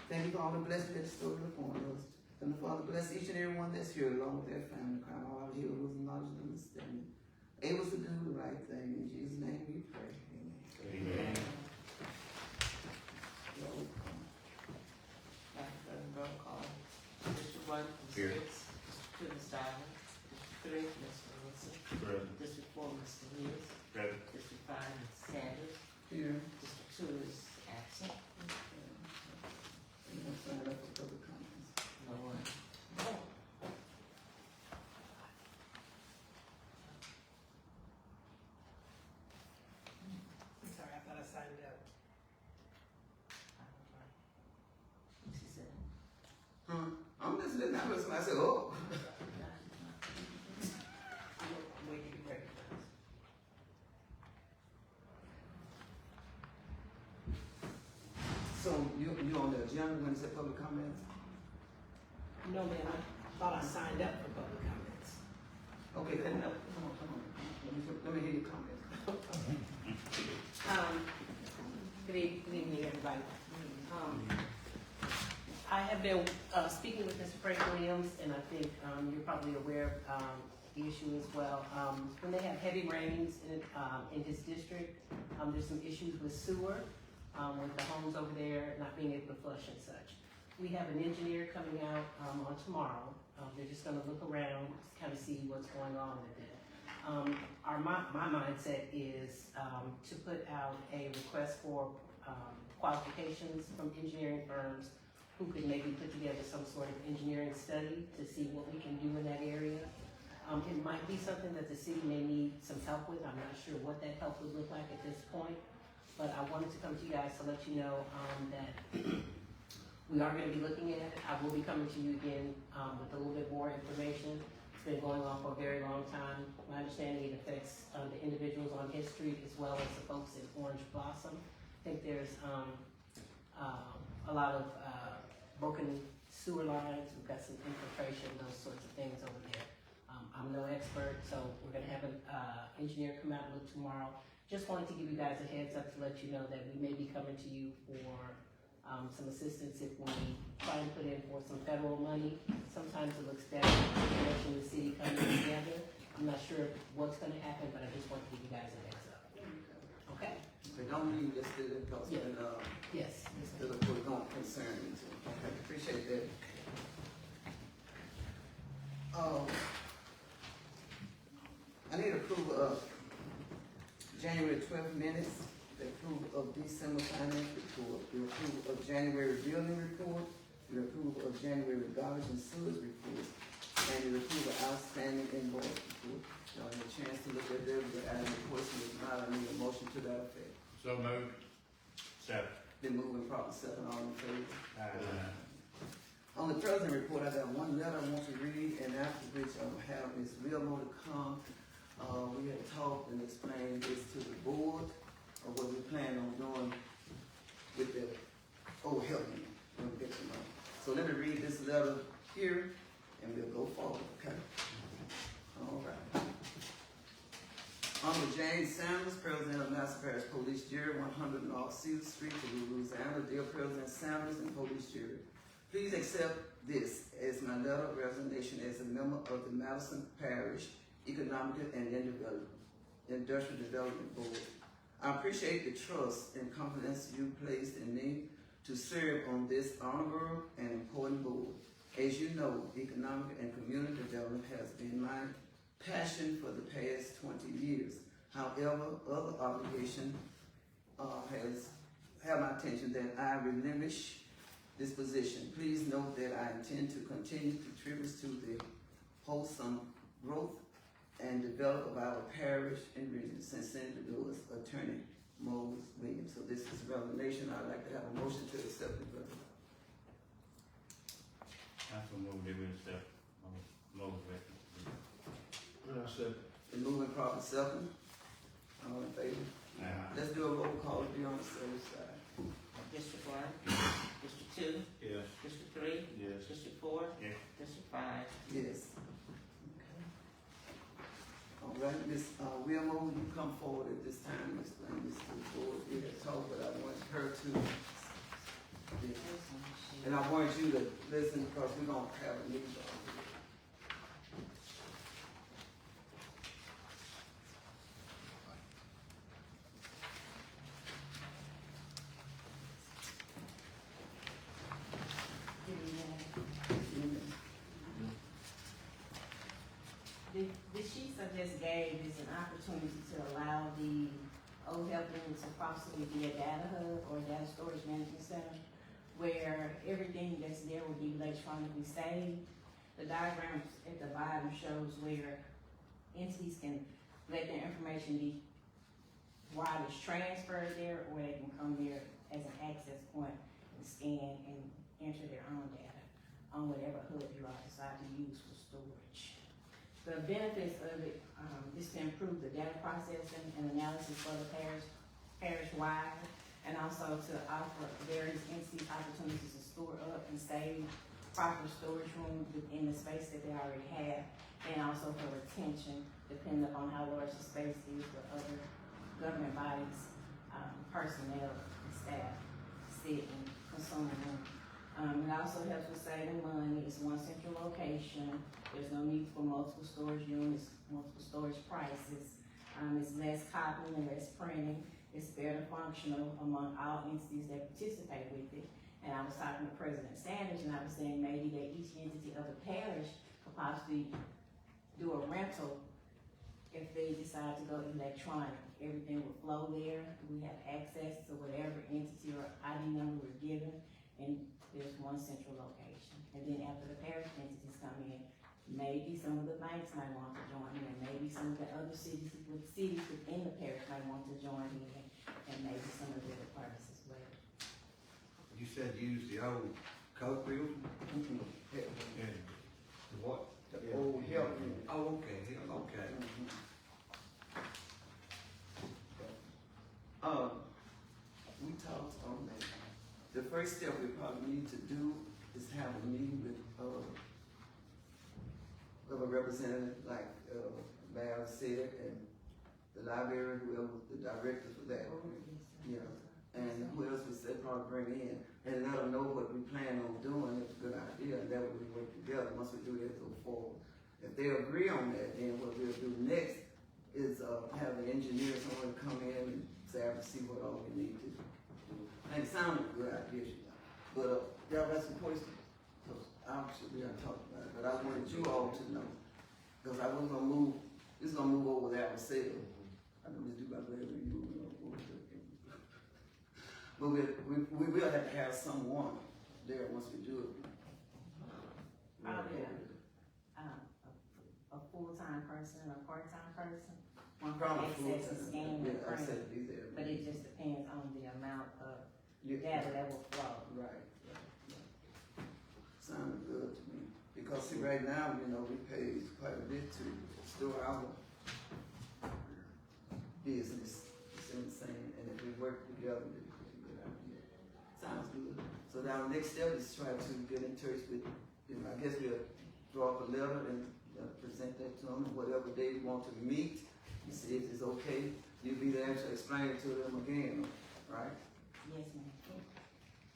Thank you for all the blessings that you bestowed upon us. And the Father, bless each and every one that's here along with their family, crown all our heroes and knowledge and understanding. Able to do the right thing. In Jesus' name we pray. Amen. Amen. Roll call. Madam President, roll call. District 1, Ms. Here. Hicks. District 2, Mr. Allen. District 3, Mr. Wilson. Present. District 4, Mr. Lewis. Present. District 5, Ms. Sanders. Here. District 2 is absent. You want to sign up for public comments? No one. I'm sorry, I thought I signed up. She said. I'm just letting out somebody say, oh. I'm waiting to be recognized. So you on the agenda when it said public comments? No, ma'am, I thought I signed up for public comments. Okay, come on. Let me hear your comments. Good evening, everybody. I have been speaking with Mr. Frank Williams, and I think you're probably aware of the issue as well. When they have heavy rains in his district, there's some issues with sewer, with the homes over there not being able to flush and such. We have an engineer coming out on tomorrow. They're just gonna look around, kind of see what's going on with it. My mindset is to put out a request for qualifications from engineering firms who could maybe put together some sort of engineering study to see what we can do in that area. It might be something that the city may need some help with. I'm not sure what that help would look like at this point, but I wanted to come to you guys to let you know that we are going to be looking at it. I will be coming to you again with a little bit more information. It's been going on for a very long time. My understanding, it affects the individuals on his street as well as the folks in Orange Blossom. I think there's a lot of broken sewer lines. We've got some infiltration, those sorts of things over there. I'm no expert, so we're going to have an engineer come out and look tomorrow. Just wanted to give you guys a heads up to let you know that we may be coming to you for some assistance if we try and put in for some federal money. Sometimes it looks better in the city coming together. I'm not sure what's going to happen, but I just want to give you guys a heads up. Okay? But don't leave this to the because Yes. it's still a good concern. Okay, appreciate that. I need approval of January 12th minutes, the approval of December finance report, the approval of January building report, the approval of January garbage and sewage report, and the approval of outstanding invoice report. Y'all have a chance to look at them, but I have a question, if not, I need a motion to that effect. So moved. Second. Been moving properly, second, all in favor? Aye. On the president report, I got one letter I want to read, and after which I will have Ms. Wilmore to come. We had talked and explained this to the board of what we plan on doing with the health unit when we get the money. So let me read this letter here, and we'll go forward, okay? All right. Honorable James Sanders, President of Madison Parish Police Jury, 100 North Cedar Street, Louisiana. Dear President Sanders and Police Jury, please accept this as my letter of resignation as a member of the Madison Parish Economic and Industrial Development Board. I appreciate the trust and confidence you placed in me to serve on this honorable and important board. As you know, economic and community development has been my passion for the past 20 years. However, other obligation has held my attention that I relinquish this position. Please note that I intend to continue to contribute to the wholesome growth and develop of our parish and region. Sincerely yours, Attorney Mose Williams. So this is resignation. I'd like to have a motion to accept the letter. I so moved that we accept Moses' recommendation. I said. Been moving properly second. All in favor? Aye. Let's do a roll call to be on the safe side. District 1, District 2, Yes. District 3, Yes. District 4, Yes. District 5. Yes. All right, Ms. Wilmore, you come forward at this time and explain this to the board. We had talked, but I want her to And I want you to listen because we don't have a meeting. The sheets I just gave is an opportunity to allow the old health unit to possibly be a data hub or a data storage management center where everything that's there will be electronically saved. The diagram at the bottom shows where entities can let their information be while it's transferred there, or they can come there as an access point and scan and enter their own data on whatever hub you all decide to use for storage. The benefits of it is to improve the data processing and analysis for the parish-wide, and also to offer various entities opportunities to store up and save proper storage room within the space that they already have, and also for retention, depending upon how large the space is for other government bodies, personnel, and staff sit and consume room. It also helps with saving money. It's one central location. There's no need for multiple storage units, multiple storage prices. It's less copying and less printing. It's better functional among all entities that participate with it. And I was talking to President Sanders, and I was saying maybe that each entity of the parish could possibly do a rental if they decide to go electronic. Everything would flow there. We have access to whatever entity or ID number we're given, and there's one central location. And then after the parish entities come in, maybe some of the banks might want to join in, maybe some of the other cities within the parish might want to join in, and maybe some of the other parties as well. You said use the old Coke building? And The what? The old health unit. Oh, okay, okay. We talked on that. The first step we probably need to do is have a meeting with a representative like Val said, and the library, whoever was the director for that. Yeah, and who else was said probably bring in, and let them know what we plan on doing. It's a good idea, and that way we work together. Once we do that, go forward. If they agree on that, then what we'll do next is have the engineer, someone come in and say, I see what all we need to do. And it sounded a good idea, but y'all got some questions? Because obviously we done talked about it, but I wanted you all to know, because I was gonna move, it's gonna move over there ourselves. I know Ms. Dubai, whatever you move over there. But we will have to have someone there once we do it. Probably a full-time person and a part-time person. One can Probably access and scan and I print, said to be there. but it just depends on the amount of Yeah. data that will flow. Right. Sounded good to me, because see, right now, you know, we pay quite a bit to store our business, you see what I'm saying, and if we work together, it's a good idea. Sounds good. So now the next step is try to get in touch with, you know, I guess we'll draw up a letter and present that to them, whatever day we want to meet, and see if it's okay. You'll be there to explain it to them again, right? Yes, ma'am.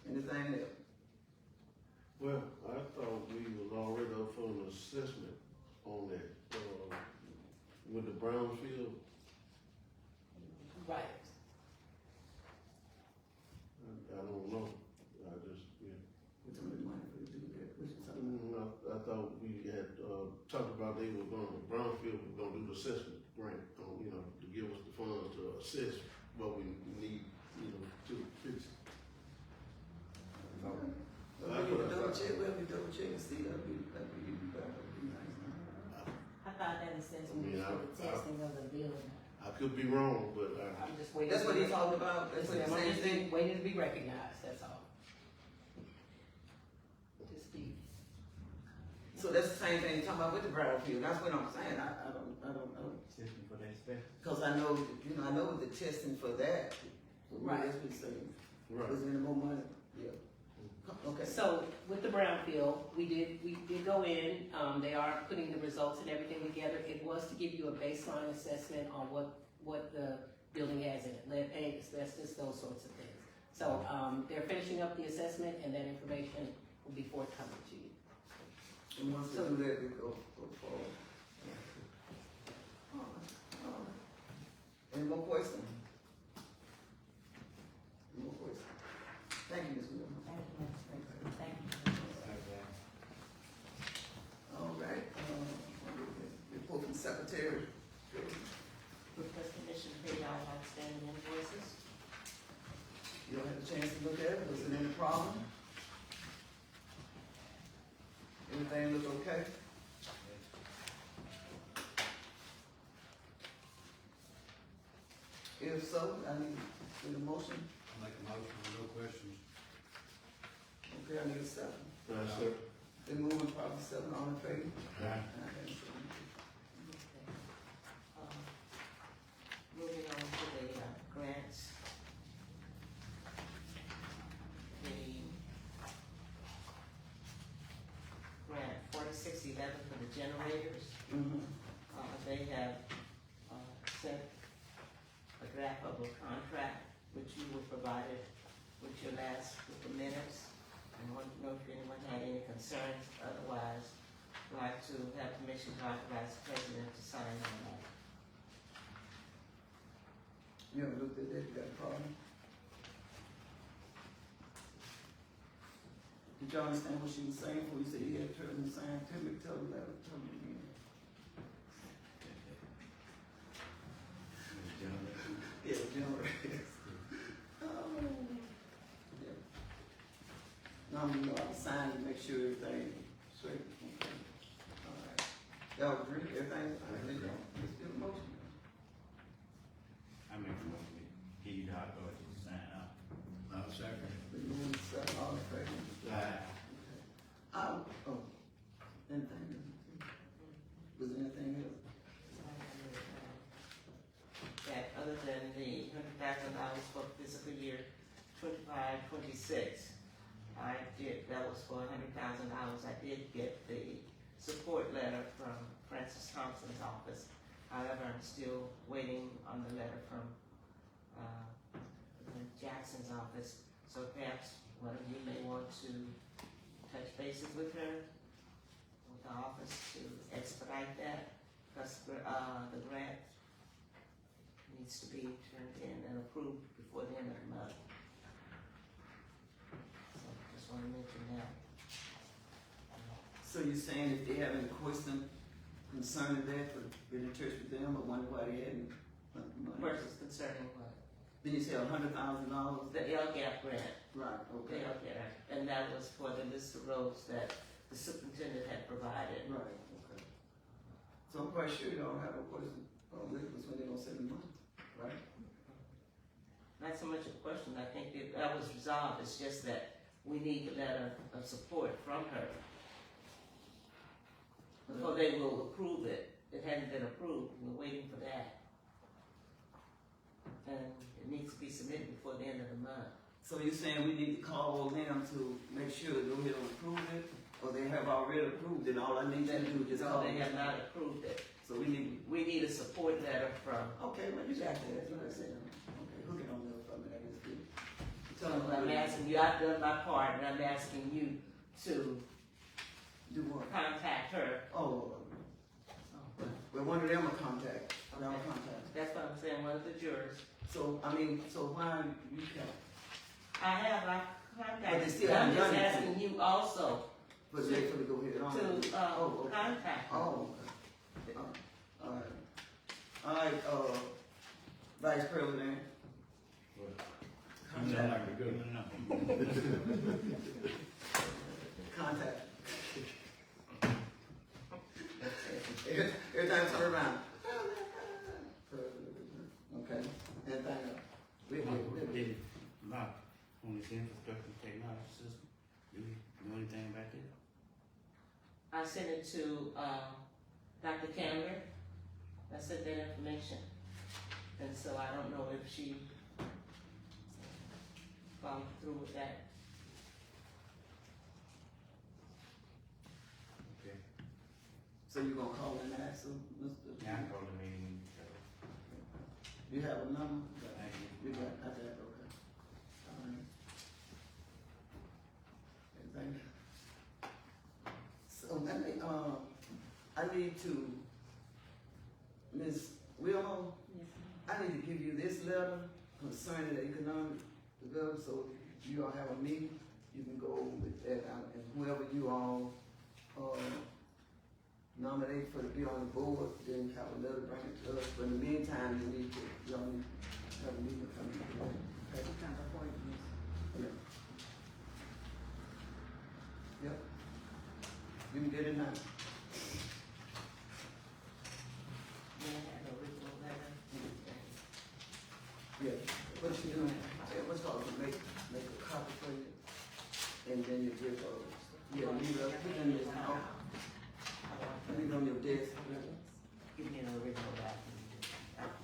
Anything else? well, I thought we was already up for an assessment on that, with the Brownfield. Right. I don't know, I just, yeah. What's the money for to do that? What you talking about? I thought we had, talked about they were gonna, Brownfield was gonna do the assessment grant, you know, to give us the funds to assess what we need, you know, to fix it. Well, we can double check, and see, that'd be better, that'd be nice. I thought that assessment was for the testing of the building. I could be wrong, but I'm just waiting. That's what he talked about, that's what I'm he's just saying. waiting to be recognized, that's all. Just be. So that's the same thing you're talking about with the brownfield, that's what I'm saying, I don't know. Testing for the inspection. Cause I know, you know, I know with the testing for that, Right. that's what he's saying. right. Was there any more money? Yeah. Okay. So with the brownfield, we did go in, they are putting the results and everything together. It was to give you a baseline assessment on what the building has in it, lead paint, asbestos, those sorts of things. So, they're finishing up the assessment and that information will be forthcoming to you. And once we do that, we go forward. Any more questions? Any more questions? Thank you, Ms. Williams. Thank you, Mr. President. Thank you. All right, report from Secretary. Request permission to pay all outstanding invoices. You don't have a chance to look at it, was there any problem? Anything look okay? If so, I need a motion. I'll make a motion, no questions. Okay, I need a second. Sir. Then moving probably seven, all in favor? Aye. Moving on to the grants. The grant 4611 for the generators. Mm-hmm. They have sent a draft of a contract which you were provided with your last, with the minutes. And I want to know if anyone had any concerns, otherwise, I'd like to have permission to authorize the president to sign on that. You ever looked at that, you got a problem? Did y'all understand what she was saying before you said you had turned and signed? Tell me again. Yeah, generators. Oh. Yeah. No, you know, I signed to make sure everything straight. Okay. All right. Y'all agree, everything, let's do the motion. I make a motion, give you the authority to sign up. I'll second. We move second, all in favor? Aye. Anything else? Was there anything else? That other than the $100,000 for fiscal year 25-26, that was for $100,000. I did get the support letter from Francis Thompson's office. However, I'm still waiting on the letter from Jackson's office. So perhaps one of you may want to touch bases with her, with the office to expedite that, because the grant needs to be turned in and approved before the end of the month. So just want to mention that. So you're saying if they have any question concerning that, for being in church with them, or wonder why they hadn't money? Versus concerning what? Then you say $100,000? The LGAP grant. Right, The okay. LGAP, and that was for the list of roads that the superintendent had provided. Right, okay. So I'm quite sure you don't have a question on this, when they're gonna send the money, right? Not so much a question, I think that was resolved, it's just that we need a letter of support from her. Before they will approve it, it hadn't been approved, we're waiting for that. And it needs to be submitted before the end of the month. So you're saying we need to call them to make sure that go ahead and approve it, or they have already approved it, all I need to do is just No, call they them? have not approved it. So we need, We need a support letter from, okay, well, you got that, that's what I said. Okay, hook it on there for me, that is good. Tell them I'm asking you, I've done my part, and I'm asking you to do what? contact her. Oh, well, one of them will contact, they'll contact. That's what I'm saying, one of the jurors. So, I mean, so why you can't, I have my But they contact, still but I'm haven't just done anything. asking you also but they for to go ahead on? to, Oh, okay. contact her. Oh, okay. All right, Vice President. You know, like the good. Contact. Every time I turn around. Okay, anything else? We Did lock on this infrastructure technology system? Do you know anything about that? I sent it to, Dr. Cameron, I sent that information. And so I don't know if she followed through with that. Okay. So you gonna call and ask them, Mr.? Yeah, I called the meeting. You have a number? Thank you. You got, I got, okay. All right. I need to, Ms. Wilmo, I need to give you this letter concerning the economic development, so you all have a meeting, you can go with that, and whoever you all, nominate for to be on the board, then have a letter bring it to us, but in the meantime, you need to, y'all need to have a meeting coming up. Okay? Yeah. Yep. You can get it now. May I have the original letter? Yeah. What you do, what's called, make a copy for you, and then you give, leave it, put it in this, leave it on your desk. Give me an original back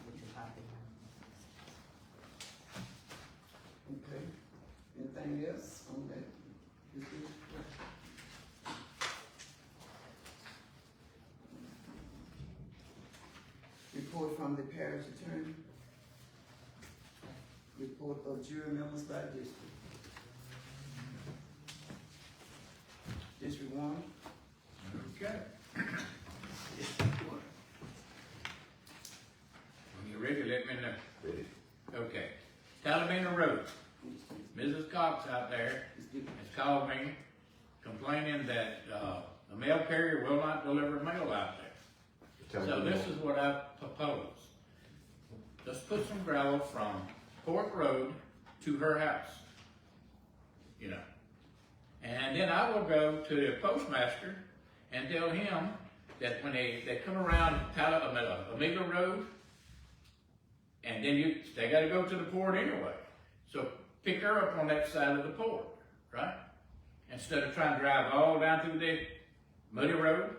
with your copy. Okay. Anything else on that? This is- Report from the parish attorney. Report of jury members by district. District one. Okay. When you're ready, let me know. Okay. Tallulah Road. Mrs. Cox out there has called me complaining that, the mail carrier will not deliver mail out there. So this is what I propose. Let's put some gravel from Port Road to her house. You know. And then I will go to the postmaster and tell him that when they come around Amiga Road, and then they gotta go to the port anyway. So pick her up on that side of the port, right? Instead of trying to drive all down through the muddy road.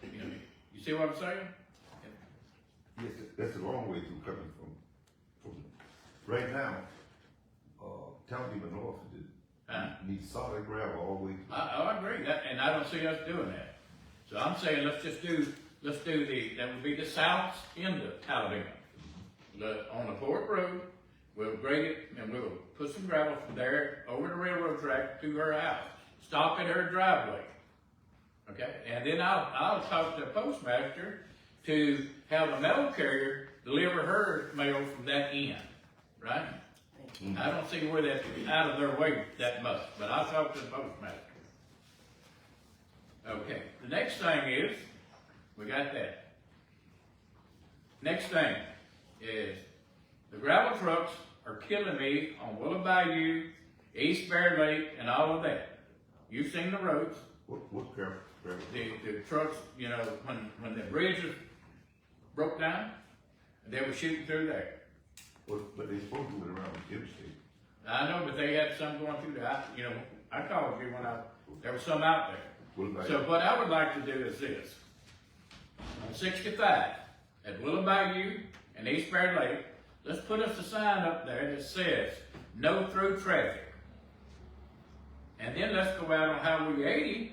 You know, you see what I'm saying? Yes, that's the wrong way through coming from, right now, Tallulah North needs solid gravel all the way through. I agree, and I don't see us doing that. So I'm saying let's do that would be the south end of Tallulah. On the Port Road, we'll grade it and we'll put some gravel from there over the railroad track to her house. Stop at her driveway. Okay, and then I'll talk to the postmaster to have the mail carrier deliver her mail from that end, right? I don't see where that's out of their way that much, but I'll talk to the postmaster. Okay, the next thing is, we got that. Next thing is, the gravel trucks are killing me on Willow Bayou, East Bear Lake, and all of that. You've seen the roads. What gravel? The trucks, you know, when the bridges broke down, they were shooting through there. But they supposed to do it around the interstate. I know, but they had some going through there. I called you when there was some out there. So what I would like to do is this. On 65, at Willow Bayou and East Bear Lake, let's put us a sign up there that says, no through traffic. And then let's go out on Highway 80,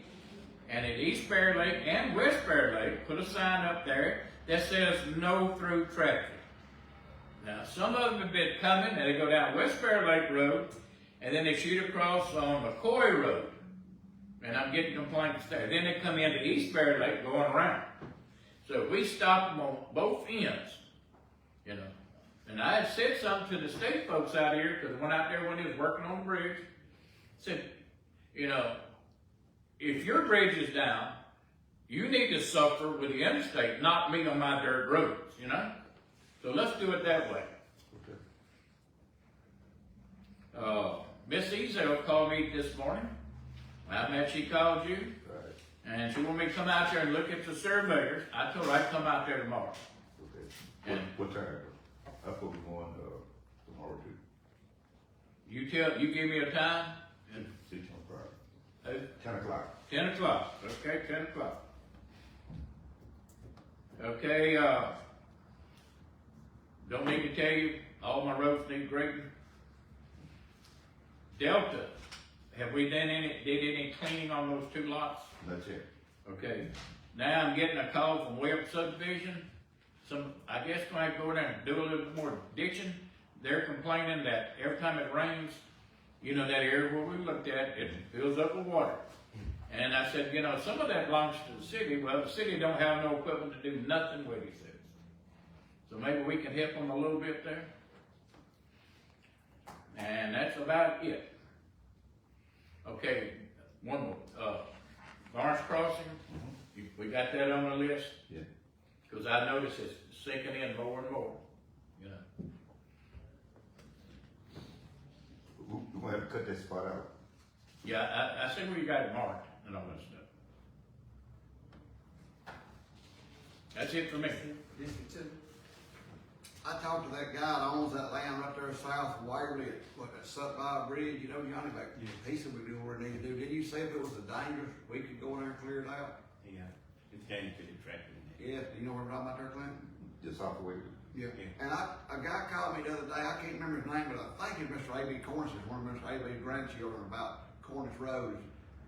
and at East Bear Lake and West Bear Lake, put a sign up there that says, no through traffic. Now, some of them have been coming, and they go down West Bear Lake Road, and then they shoot across on McCoy Road. And I'm getting complaints there. Then they come into East Bear Lake going around. So we stop them on both ends, you know. And I had said something to the state folks out here, because I went out there when they was working on the bridge. Said, you know, if your bridge is down, you need to suffer with the interstate, not me on my dirt roads, you know. So let's do it that way. Okay. Miss Ezel called me this morning. I met she called you. Right. And she wanted me to come out there and look at the surveyors. I told her I'd come out there tomorrow. Okay. What time? I thought we were going tomorrow too. You give me a time? And 6 on Friday. 10 o'clock. 10 o'clock. Okay, 10 o'clock. Okay, don't need to tell you, all my roads need grading. Delta, have we did any cleaning on those 2 lots? Not yet. Okay, now I'm getting a call from Webb Subdivision. I guess when I go there and do a little more ditching, they're complaining that every time it rains, you know, that area where we looked at, it fills up with water. And I said, you know, some of that belongs to the city. Well, the city don't have no equipment to do nothing with, he says. So maybe we can help them a little bit there. And that's about it. Okay, one more. Barnes Crossing, we got that on the list? Yeah. Because I notice it's sinking in more and more, you know. We're gonna have to cut that spot out. Yeah, I see where you got it marked and all that stuff. That's it for me. District two. I talked to that guy that owns that land right there south of Waverly, what, that Sutby Bridge, you know, Johnny, back, he said we do what we need to do. Didn't you say if it was a dangerous, we could go in there and clear it out? Yeah, it's getting to the traffic. Yeah, do you know what I'm talking about there, Clint? Just off the way. Yeah. And a guy called me the other day, I can't remember his name, but I think it's Mr. A.B. Cornish, is one of Mr. A.B.'s grandchildren, about Cornish Road,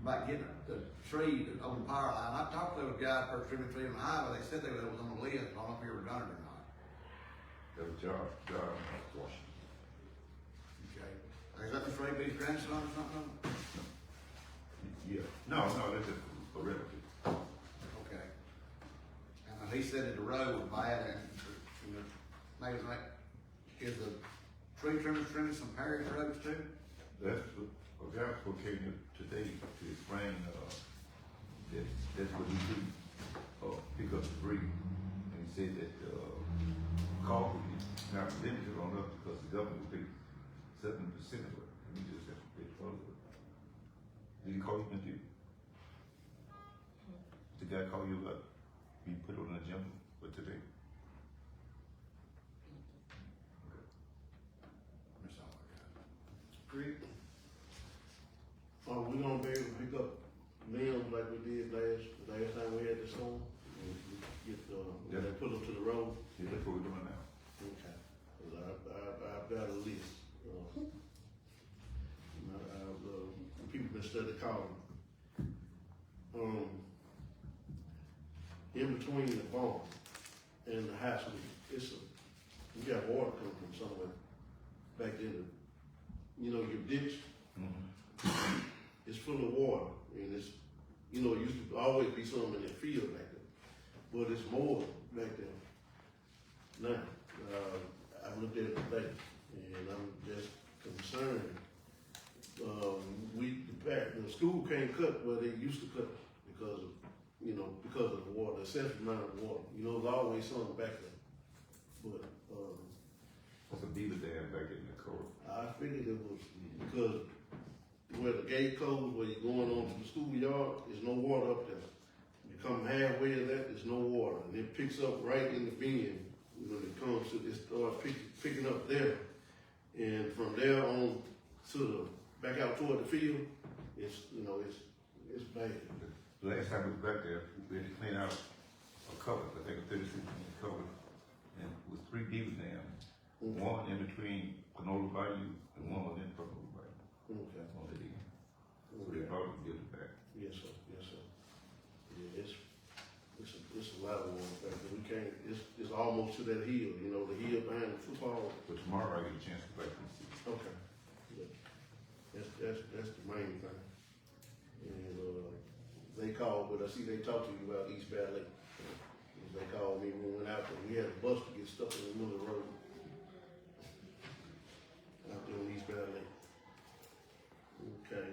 about getting the tree on the power line. I talked to those guys for Trinity Tree on the highway, they said that was on the list, I don't know if you ever done it or not. That was John Washington. Okay. Is that Mr. A.B.'s grandson or something? Yeah. No, that's just a relative. Okay. And he said that the road was bad and maybe like, is the tree trimmers trimming some Parish roads too? That's a guy who came here today to explain, that's what he do, pick up debris. And he said that, cost would be not limited on us because the government will pay 7% of it. And we just have to pay 12 of it. Did he call you, Mr. The guy call you about being put on the agenda for today? That's all I got. Great. We gonna be able to pick up limbs like we did last time we had the storm? Get, Yeah. put them to the road? Yeah, that's what we're doing now. Okay. 'Cause I've got a list. People been studying calling. In between the barn and the high school, we got water coming from somewhere back in the, your ditch. Mm-hmm. It's full of water, and it's, it used to always be some in the field back there, but it's more back there now. I looked at it today, and I'm just concerned. The school can't cut where they used to cut because of the water, the excessive amount of water. There's always something back there. But What's a beaver dam back in the court? I figured it was because where the gate closed, where you're going on to the schoolyard, there's no water up there. You come halfway to that, there's no water, and it picks up right in the bend. When it comes to, it starts picking up there, and from there on to the back out toward the field, it's bad. The last time we was back there, we had to clean out a cover, I think a 36-inch cover, and it was 3 beaver dams. Okay. One in between Panola Bayou and one was in Panola Bayou. Okay. On the end. So they probably can get it back. Yes, sir. Yes, sir. Yeah, it's a lot of water back there. We can't. It's almost to that hill. The hill behind the football. But tomorrow I get a chance to go back and see. Okay. Yeah. That's the main thing. And they called, but I see they talked to you about East Valley. They called me when we went out there. We had a bus to get stuck in the middle of the road out there on East Valley. Okay.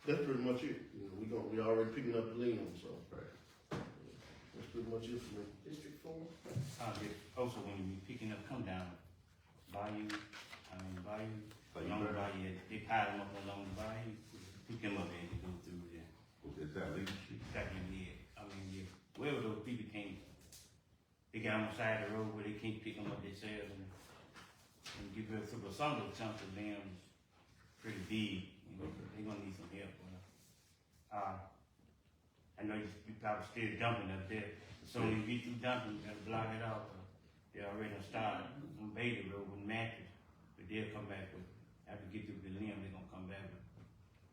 That's pretty much it. We already picking up the limbs, so that's pretty much it for me. District four. Also, when you picking up, come down Bayou, along the Bayou, they pile them up along the Bayou, pick them up and they go through there. Is that legal street? Wherever those people can't, they got on the side of the road where they can't pick them up themselves and get rid of some of the chunks of them is pretty big. They're gonna need some help. I know you probably still dumping up there. So when you get through dumping, you gotta block it out. They already started some baby road with mattress, but they'll come back with, after you get through the limb, they're gonna come back with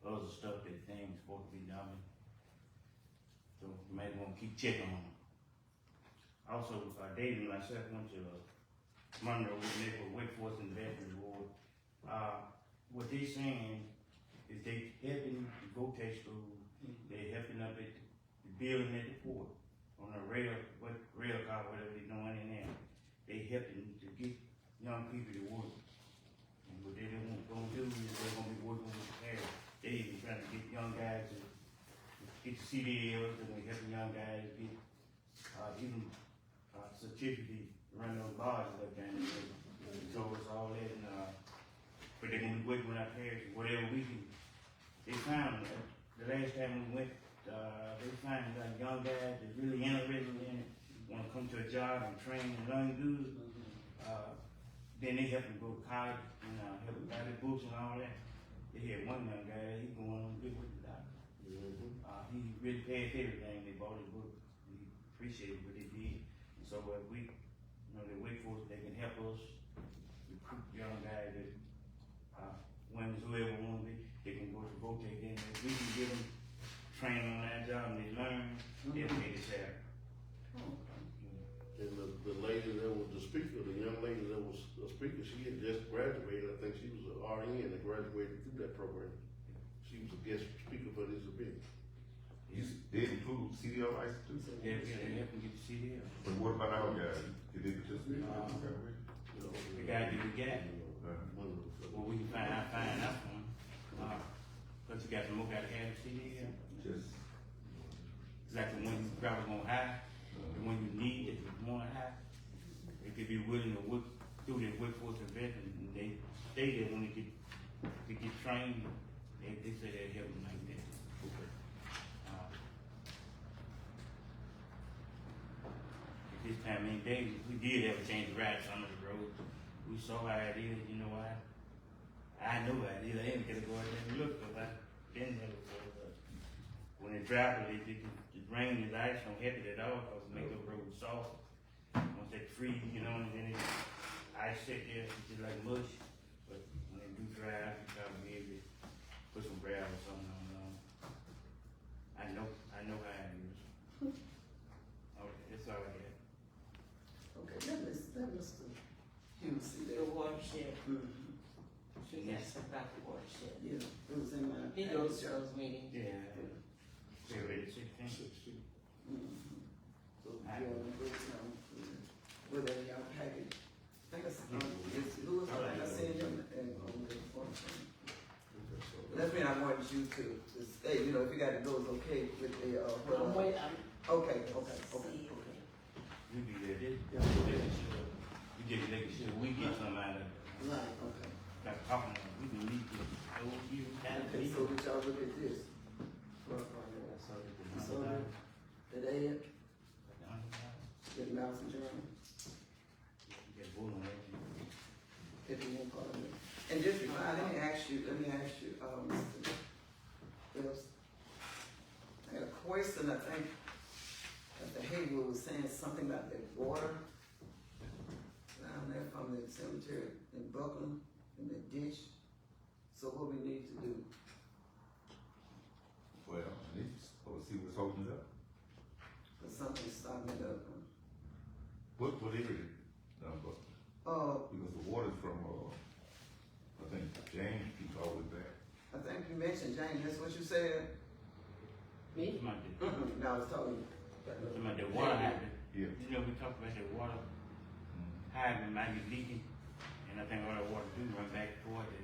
other stuff that things supposed to be dumping. So you might want to keep checking on them. Also, David and myself went to Monroe with Wake Forest and Veterans Ward. What they saying, is they helping the vocation school, they helping up at the building at the port, on a rail car, whatever they doing in there. They helping to get young people to work. And what they don't gonna do is they're gonna be working with the parents. They even trying to get young guys to get the CDLs, they're gonna help the young guys get, even, certificate, to run those bars up down there. So it's all that, and, but they're gonna be working with our parents, whatever we can. They found, the last time we went, they found like young guys that really interested in it, wanna come to a job and train and learn good. Then they help them go to college and, help them buy their books and all that. They had one young guy, he going on good with the doctor. He really paid for everything, they bought his book, he appreciated what they did. And so if we, the workforce, they can help us recruit young guys that, women, whoever want to be, they can go to Votek, and if we can give them training on that job and they learn, they'll make it happen. And the lady that was the speaker, the young lady that was a speaker, she had just graduated. I think she was an RN that graduated through that program. She was a guest speaker for this event. They include CDL license too? Yeah, they help them get the CDL. But what about our guys? Did they participate? The guy did the gap. Well, we can find out from him. But you got some more gotta have a CDL. Just, It's like the one you probably gonna hire, the one you need that you wanna hire. They could be willing to work through their workforce investment, and they stay there when they get trained. They say they help them like that. At this time, we did have a change of ride some of the roads. We saw how it is, you know why? I know how it is. I ain't gonna go out there and look, because I've been there before. But when it dries, the rain and ice don't help it at all, because it make the road soft. Once they freeze, and then ice sit there, it's just like mush. But when it do dry, you probably be able to put some gravel or something on it. I know how it is. Okay, that's all I got. Okay, let Mr. Hughes see The that. watershed, Mm-hmm. she asked about the watershed. Yeah, it was in my. He goes to those meetings. Yeah. February 16th. Mm-hmm. So, whatever y'all package. I think it's Louis, I seen him and on the phone. That's when I wanted you to stay, if you got to go, it's okay with the, I'm waiting, okay. We be there, we just making sure we get some out of it. Right, okay. Like talking, we can leave it, you kind of Okay, leave so it. did y'all look at this? So, did they, did Madison Journal, Get vote on that. if you want part of it? And just remind, let me ask you, Mr. Phillips, I had a question, I think, Mr. Haywood was saying something about the water down there from the cemetery in Brooklyn, in the ditch. So what we need to do? well, I need to see what's holding it up. Cause something's stopping it up. What area? But because the water's from, I think James keeps all the way back. I think you mentioned, James, that's what you said? Me? No, I was talking. About the water hydrant. Yeah. We talked about the water hydrant might be leaking, and I think all the water do run back toward the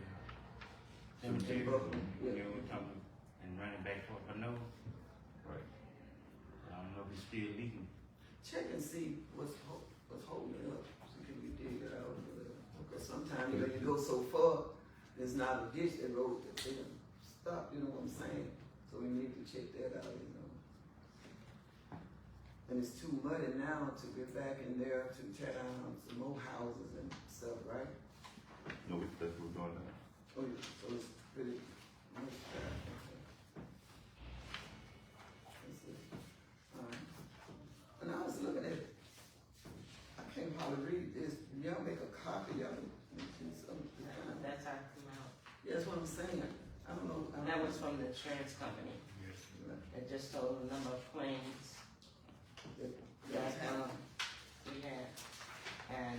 cemetery. Brooklyn, yeah. We're talking, and running back toward Pano. Right. I don't know if it's still leaking. Check and see what's holding it up. See can we dig it out? Because sometimes, you go so far, there's not a ditch that road that they can stop, you know what I'm saying? So we need to check that out, And it's too muddy now to get back in there to tear down some more houses and stuff, right? No, that's what we're doing now. Oh, yeah, so it's pretty much bad. That's it. And I was looking at it. I can't hardly read this. Y'all make a copy of it. That's how it come out. Yeah, that's what I'm saying. I don't know. That was from the insurance company. It just told the number of claims that we had, and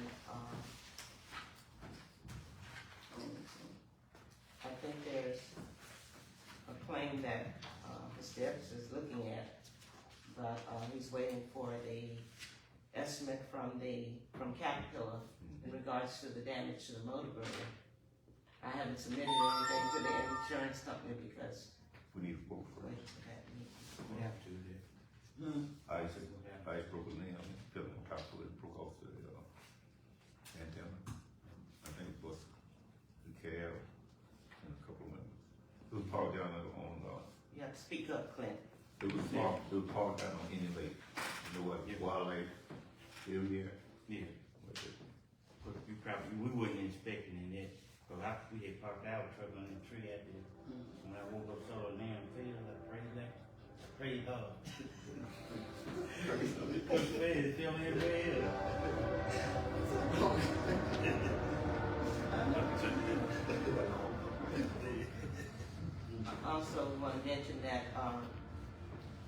I think there's that, Mr. Evans is looking at, but, he's waiting for the estimate from Caterpillar in regards to the damage to the motor grader. I haven't submitted anything to the insurance company because We need to vote we first. We have to, yeah. Ice broke a limb, fell on top of it, broke off the, antenna. I think it was the cab and a couple of members. It was parked down there on, you have to speak up, Clint. it was parked down on Indian Lake. You know what, wildlife area? Yeah. But you probably, we wasn't inspecting in that, cause we had parked our truck on the tree out there. When I woke up, saw the damn field, I prayed that, prayed hard. It's still in red. I also want to mention that,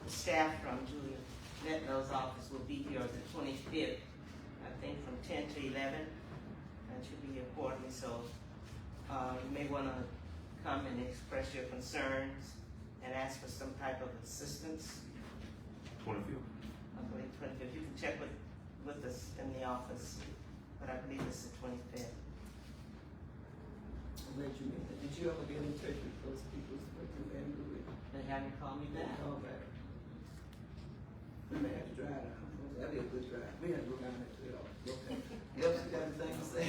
the staff from Julia Letnow's office will be here on the 25th, I think from 10 to 11. That should be important, so, you may want to come and express your concerns and ask for some type of assistance. 25th. I believe 25th. You can check with us in the office, but I believe it's the 25th. I'm glad you made that. Did you ever get in touch with those people working in Louis? They haven't called me back. Call back. We may have to drive down. That'd be a good drive. We had to go down there to it all. Okay. Yep, you got anything to say?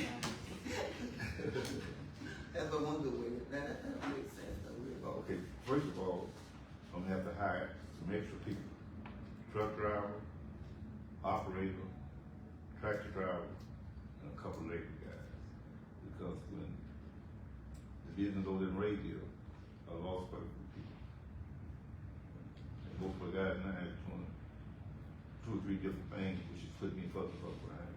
That's what one good way. That makes sense though. Okay, first of all, I'm gonna have to hire some extra people. Truck driver, operator, tractor driver, and a couple of labor guys. Because when the business over in radio, I lost quite a few people. And most of the guys now are doing 2 or 3 different things, which is putting me further behind.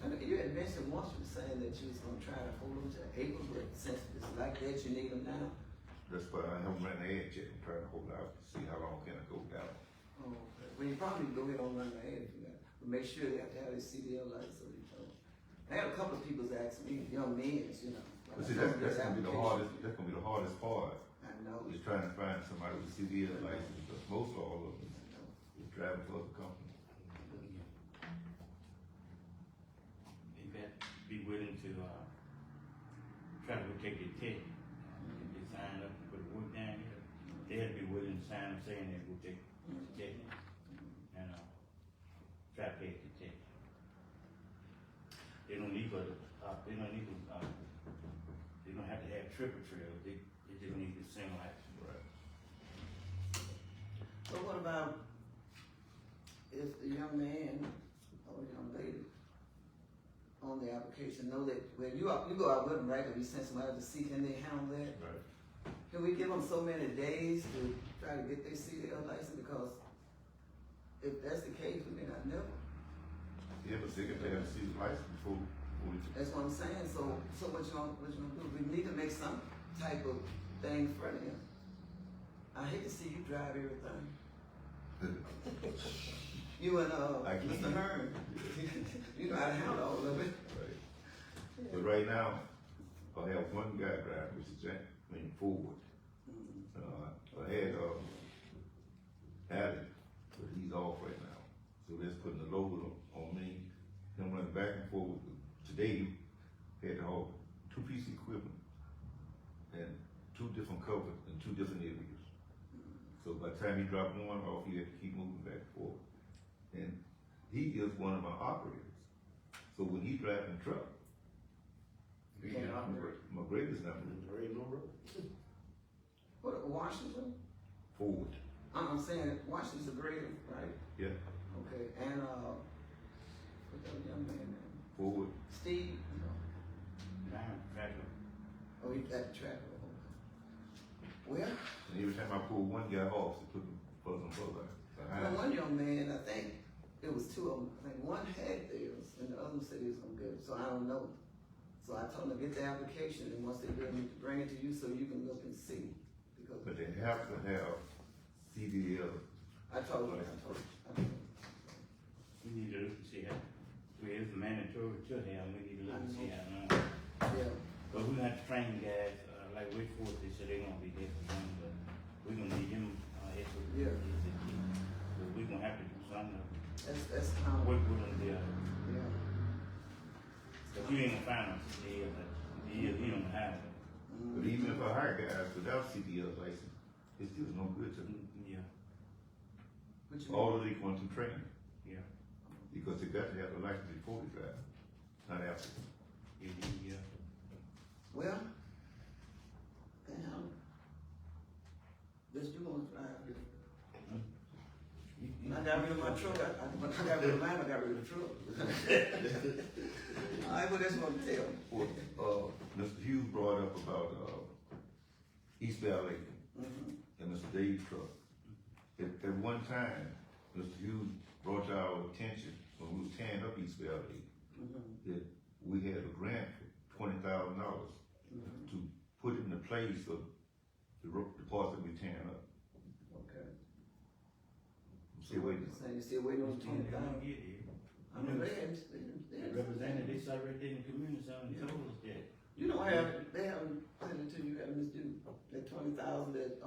I know you had mentioned once you were saying that you was gonna try to hold them to April, but since it's like that, you need them now. That's why I haven't ran the ad yet. I'm trying to hold out to see how long can I go down. Oh, okay. Well, you probably go ahead and run the ad if you got, but make sure they have to have their CDL license so you know. I had a couple of people ask me, young men, you know. But see, that's gonna be the hardest, that's gonna be the hardest part. I know. Is trying to find somebody with CDL license, because most all of them is driving for other companies. You got to be willing to, try to take your test. If they sign up for the work down here, they'll be willing to sign up saying they will take the test. And, try to take the test. They don't need but, they don't have to have triple trails, they just need the single action. Right. So what about if the young man or young lady on the application know that, well, you go out with them, right, and you send somebody to see, can they handle that? Right. Can we give them so many days to try to get their CDL license, because if that's the case, we may not know. Yeah, but they got to have a CDL license before we That's what I'm saying, so what you gonna do? We need to make some type of thing for them. I hate to see you drive everything. You and I can't. Mr. Hearn, you know how to handle all of it. Right. But right now, I have one guy driving, which is Jack, Ford. I had, Allen, but he's off right now. So that's putting the load on me. Him running back and forth. Today, had to haul 2 pieces of equipment and 2 different covers in 2 different areas. So by the time he dropped one off, he had to keep moving back and forth. And he is one of my operators. So when he driving the truck, You can't operate. my greatest number There ain't no road. What, Washington? forward. I'm saying Washington's a grader, right? Yeah, Okay, and, what's that young man name? forward. Steve? Now, tractor. Oh, he got the tractor. Well, And every time I pull one guy off, it put him further and further behind. one young man, I think it was 2 of them. I think one had theirs and the other one said he was gonna get it, so I don't know. So I told them to get the application, and once they get it, bring it to you so you can look and see. Because But they have to have CDL. I told you. We need to look and see how, well, it's mandatory to them, we need to look and see how, Yeah. but we have to train the guys, like Wake Forest, they said they gonna be there for one, but we gonna need them, extra. Yeah. So we gonna have to do something, That's kind of, work with them there. yeah. Cause you ain't gonna find them today, but he don't have it. But even if I hire guys without CDL license, it's still no good to them. Yeah, What you All of they going through training, yeah, because they got to have a license before they drive, not after. yeah. Well, damn. This you gonna drive it. I got rid of my truck, when I got rid of mine, I got rid of the truck. All right, what else you want to tell me? Well, Mr. Hughes brought up about, East Valley and Mr. Dave's truck. At one time, Mr. Hughes brought to our attention when we were tearing up East Valley, that we had a grant for $20,000 to put in the place of the parts that we tearing up. Okay. I'm still waiting. So you still waiting on the They don't 20,000? get it. I mean, The representative, they saw right there in the community center and told us that. you don't have, they haven't sent it to you, haven't do that 20,000 that,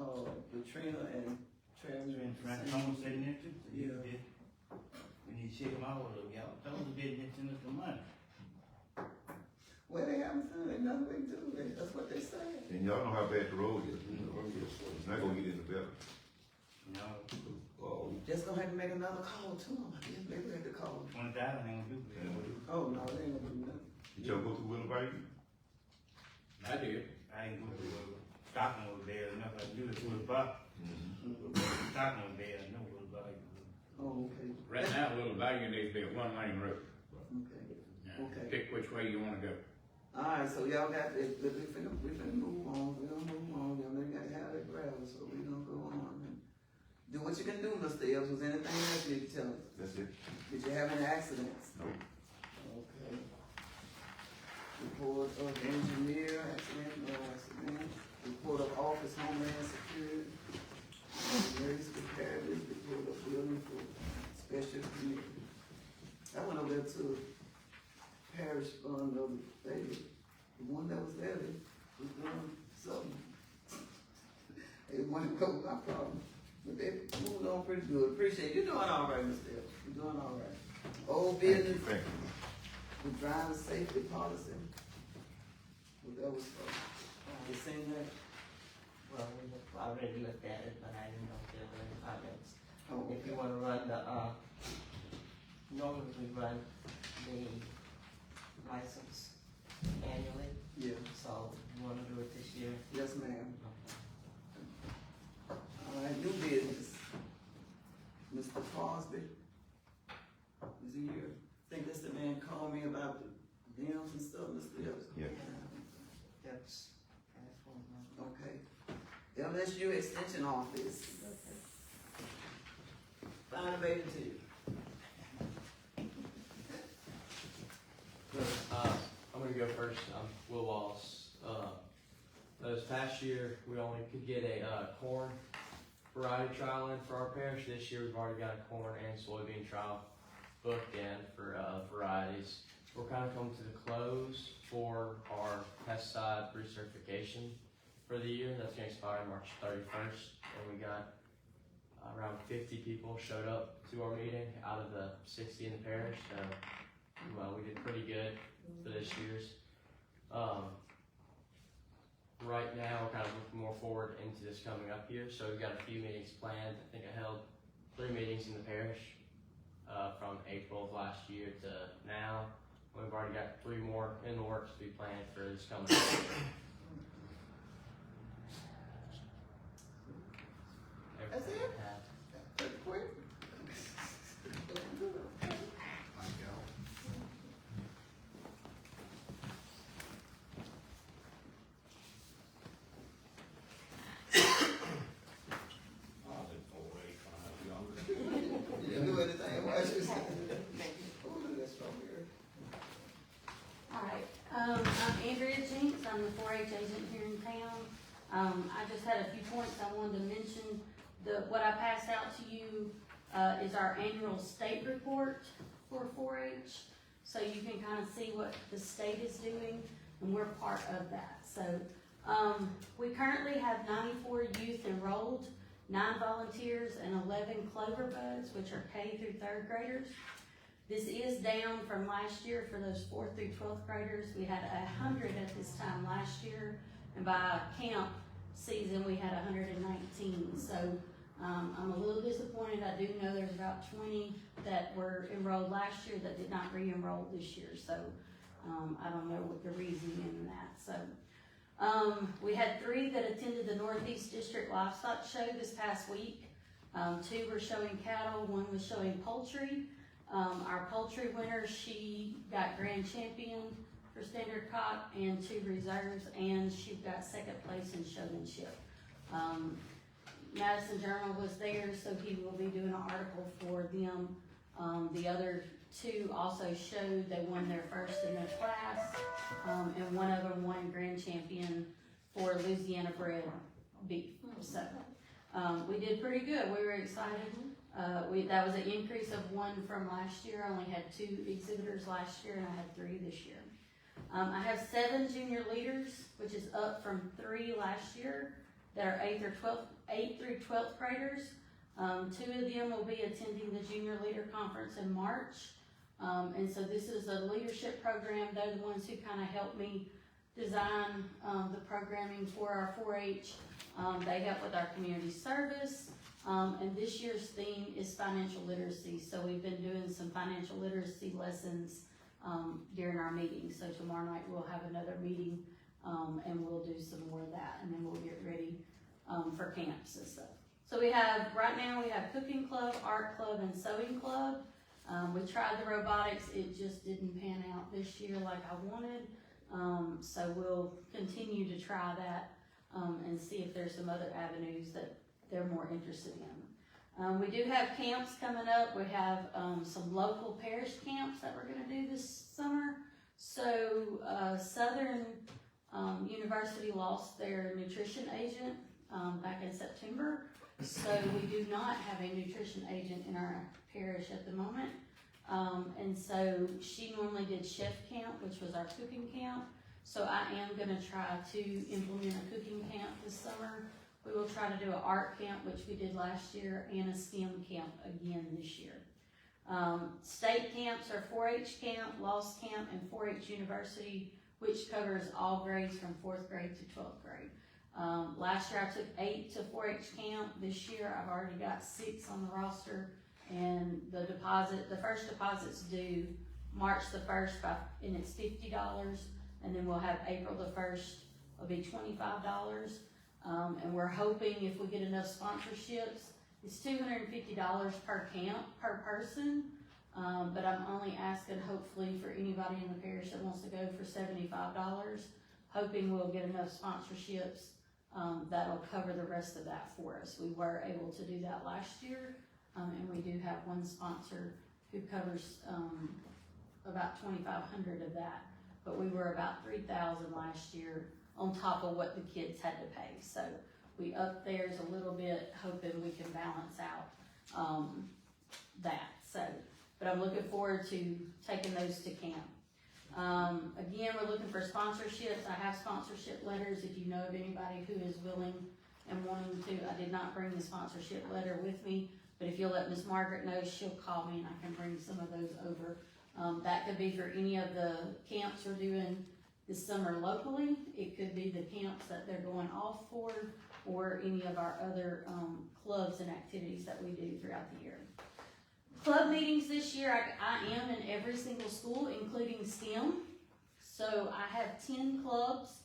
Latrina and Travis. And Frank Thomas said in there too, so he Yeah. did. We need to check them out, y'all told us they didn't send us the money. Well, they haven't sent it, nothing we do, that's what they say. And y'all know how bad the road is. It's not gonna get any better. No, Just gonna have to make another call to them, I guess, maybe we have to call them. 20,000 ain't gonna do it. Oh, no, they ain't gonna do nothing. Did y'all go through Willowbite? I did. I ain't go to Stockton over there, enough I do it to the bar. Stockton over there, I know what about it. Oh, okay, Right now, Little Valley needs to be a one-lane road. okay. Okay. Pick which way you wanna go. Alright, so y'all got it, we finna move on, y'all know you gotta have that gravel, so we gonna go on and do what you can do, Mr. Evans, was anything else you need to tell us? That's it. Did you have any accidents? No. Okay. Report of engineer, accident, no accident, report of office, homeland security, emergency preparedness, report of building for special committee. I went over there to Parish fund of the one that was there, they was doing something. They wanted to go with my problem, but they moved on pretty good. Appreciate you doing all right, Mr. Evans. You're doing all right. Old business, Thank you. the driver safety policy. What that was for? You seen that? Well, we have already looked at it, but I didn't know if there were any comments. Oh, If you wanna run the, normally we run the license annually, yeah, so you wanna do it this year? yes, ma'am. All right, new business. Mr. Crosby, is he here? Think this the man called me about the dams and stuff, Mr. Evans? Yeah. That's one. Okay. LSU Extension Office. Fine available to you. I'm gonna go first. I'm Will Wallace. This past year, we only could get a corn variety trial in for our parish. This year, we've already got a corn and soybean trial booked in for varieties. We're kind of coming to the close for our pesticide recertification for the year. That's gonna expire March 31st, and we got around 50 people showed up to our meeting out of the 60 in the parish. So, well, we did pretty good for this year's. Right now, we're kind of looking more forward into this coming up year. So we've got a few meetings planned. I think I held 3 meetings in the parish from April of last year to now. We've already got 3 more in the works to be planned for this coming year. That's it? Everything I have. Pretty quick. You didn't do anything, why should you say? Oh, look at that strawberry. Alright, I'm Andrea Jinks, I'm the 4-H agent here in town. I just had a few points I wanted to mention. What I passed out to you, is our annual state report for 4-H. So you can kind of see what the state is doing, and we're part of that. So, We currently have 94 youth enrolled, 9 volunteers, and 11 Clover Buds, which are K through 3rd graders. This is down from last year for those 4th through 12th graders. We had 100 at this time last year, and by camp season, we had 119. So I'm a little disappointed. I do know there's about 20 that were enrolled last year that did not re-enroll this year. So I don't know what the reasoning in that. So we had 3 that attended the Northeast District Livestock Show this past week. 2 were showing cattle, 1 was showing poultry. Our poultry winner, she got grand champion for standard cock and 2 reserves, and she got 2nd place in showmanship. Madison Journal was there, so he will be doing an article for them. The other 2 also showed they won their first in their class, and one of them won grand champion for Louisiana bred beef. So we did pretty good. We were excited. That was an increase of 1 from last year. I only had 2 exhibitors last year, and I had 3 this year. I have 7 junior leaders, which is up from 3 last year, that are 8th through 12th graders. 2 of them will be attending the Junior Leader Conference in March. And so this is a leadership program. They're the ones who kind of helped me design the programming for our 4-H. They help with our community service. And this year's theme is financial literacy. So we've been doing some financial literacy lessons during our meetings. So tomorrow night we'll have another meeting and we'll do some more of that. And then we'll get ready for camps and stuff. So right now we have cooking club, art club, and sewing club. We tried the robotics. It just didn't pan out this year like I wanted. So we'll continue to try that and see if there's some other avenues that they're more interested in. We do have camps coming up. We have some local parish camps that we're going to do this summer. So Southern University lost their nutrition agent back in September. So we do not have a nutrition agent in our parish at the moment. And so she normally did chef camp, which was our cooking camp. So I am going to try to implement a cooking camp this summer. We will try to do an art camp, which we did last year, and a STEM camp again this year. State camps are 4-H camp, Lost camp, and 4-H University, which covers all grades from 4th grade to 12th grade. Last year I took 8 to 4-H camp. This year I've already got 6 on the roster, and the first deposit's due March the 1st, and it's $50, and then we'll have April the 1st, it'll be $25. And we're hoping if we get enough sponsorships, it's $250 per camp, per person, but I'm only asking hopefully for anybody in the parish that wants to go for $75, hoping we'll get enough sponsorships that'll cover the rest of that for us. We were able to do that last year, and we do have one sponsor who covers about $2,500 of that, but we were about $3,000 last year on top of what the kids had to pay. So we upped theirs a little bit, hoping we can balance out that. So, but I'm looking forward to taking those to camp. Again, we're looking for sponsorships. I have sponsorship letters if you know of anybody who is willing and wanting to. I did not bring the sponsorship letter with me, but if you'll let Miss Margaret know, she'll call me and I can bring some of those over. That could be for any of the camps we're doing this summer locally. It could be the camps that they're going off for, or any of our other clubs and activities that we do throughout the year. Club meetings this year, I am in every single school, including STEM. So I have 10 clubs,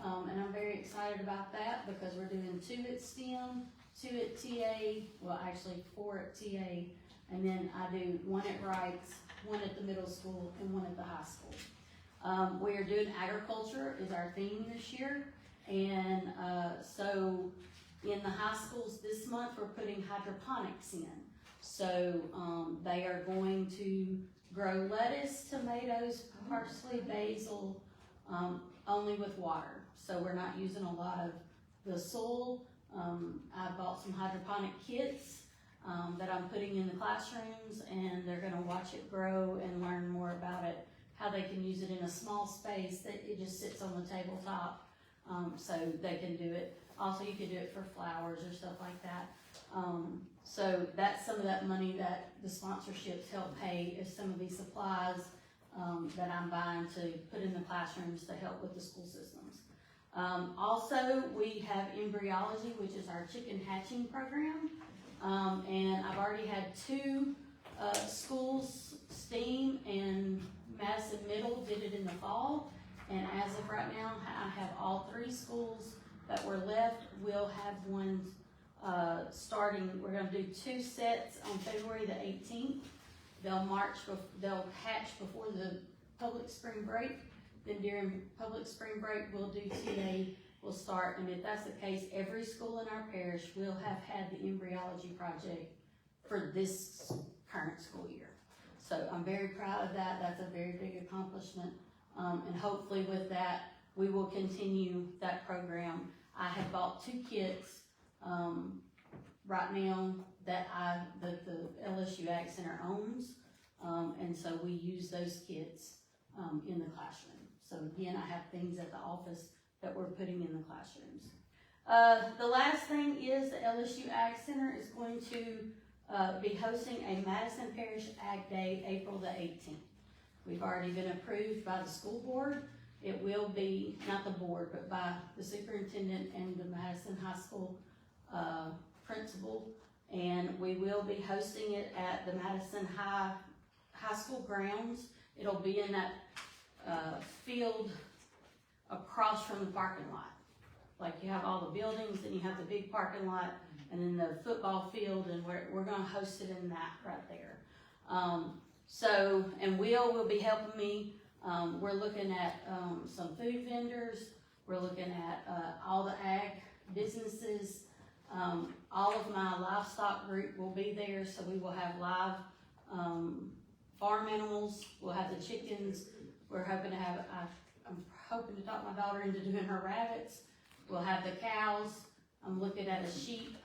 and I'm very excited about that because we're doing 2 at STEM, 2 at TA, well actually 4 at TA, and then I do 1 at Wrights, 1 at the middle school, and 1 at the high school. We are doing agriculture is our theme this year, and so in the high schools this month we're putting hydroponics in. So they are going to grow lettuce, tomatoes, parsley, basil, only with water. So we're not using a lot of the soil. I bought some hydroponic kits that I'm putting in the classrooms, and they're gonna watch it grow and learn more about it, how they can use it in a small space that it just sits on the tabletop. so they can do it. Also, you could do it for flowers or stuff like that. So that's some of that money that the sponsorships help pay, is some of these supplies that I'm buying to put in the classrooms to help with the school systems. Also, we have embryology, which is our chicken hatching program. And I've already had 2 schools, STEAM and Madison Middle, did it in the fall. And as of right now, I have all 3 schools that were left. We'll have one starting, we're gonna do 2 sets on February the 18th. They'll hatch before the public spring break. Then during public spring break, we'll do TA, we'll start, and if that's the case, every school in our parish will have had the embryology project for this current school year. So I'm very proud of that. That's a very big accomplishment. And hopefully with that, we will continue that program. I have bought 2 kits right now that the LSU Ag Center owns. And so we use those kits in the classroom. So again, I have things at the office that we're putting in the classrooms. The last thing is the LSU Ag Center is going to be hosting a Madison Parish Ag Day, April the 18th. We've already been approved by the school board. It will be, not the board, but by the superintendent and the Madison High School principal. And we will be hosting it at the Madison High School grounds. It'll be in that field across from the parking lot. Like you have all the buildings, and you have the big parking lot, and then the football field, and we're gonna host it in that right there. And will be helping me. We're looking at some food vendors. We're looking at all the ag businesses. All of my livestock group will be there, so we will have live farm animals. We'll have the chickens. We're hoping to have, I'm hoping to talk my daughter into doing her rabbits. We'll have the cows. I'm looking at a sheep